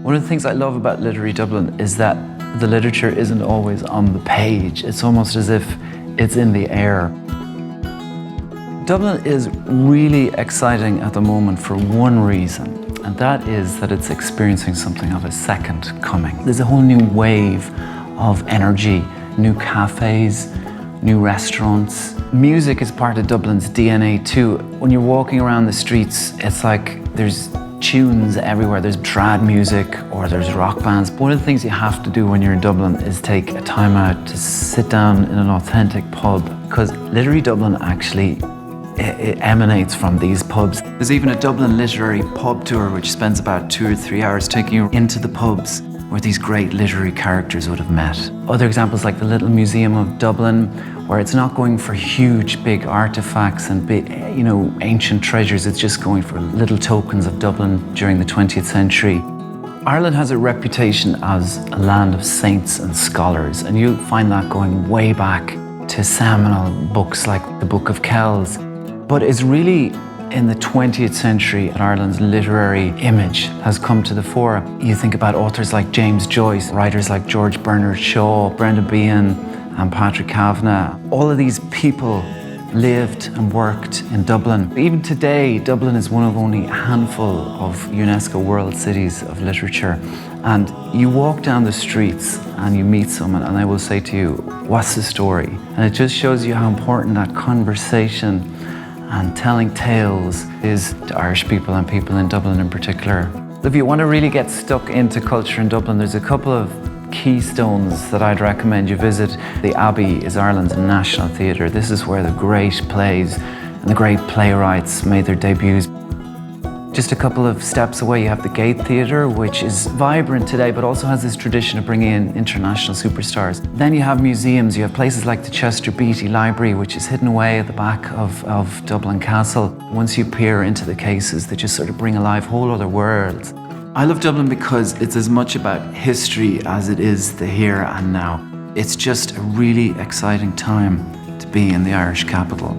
One of the things I love about Literary Dublin is that the literature isn't always on the page. It's almost as if it's in the air. Dublin is really exciting at the moment for one reason, and that is that it's experiencing something of a second coming. There's a whole new wave of energy, new cafes, new restaurants. Music is part of Dublin's DNA too. When you're walking around the streets, it's like there's tunes everywhere. There's trad music or there's rock bands. One of the things you have to do when you're in Dublin is take a time out to sit down in an authentic pub, because Literary Dublin actually it emanates from these pubs. There's even a Dublin literary pub tour which spends about 2 or 3 hours taking you into the pubs where these great literary characters would have met. Other examples like the Little Museum of Dublin, where it's not going for huge, big artifacts and big, ancient treasures. It's just going for little tokens of Dublin during the 20th century. Ireland has a reputation as a land of saints and scholars, and you'll find that going way back to seminal books like the Book of Kells. But it's really in the 20th century that Ireland's literary image has come to the fore. You think about authors like James Joyce, writers like George Bernard Shaw, Brendan Behan, and Patrick Kavanagh. All of these people lived and worked in Dublin. Even today, Dublin is one of only a handful of UNESCO World Cities of Literature. And you walk down the streets and you meet someone and they will say to you, "What's the story?" And it just shows you how important that conversation and telling tales is to Irish people and people in Dublin in particular. If you want to really get stuck into culture in Dublin, there's a couple of keystones that I'd recommend you visit. The Abbey is Ireland's national theatre. This is where the great plays and the great playwrights made their debuts. Just a couple of steps away, you have the Gate Theatre, which is vibrant today, but also has this tradition of bringing in international superstars. Then you have museums. You have places like the Chester Beatty Library, which is hidden away at the back of Dublin Castle. Once you peer into the cases, they just sort of bring alive whole other worlds. I love Dublin because it's as much about history as it is the here and now. It's just a really exciting time to be in the Irish capital.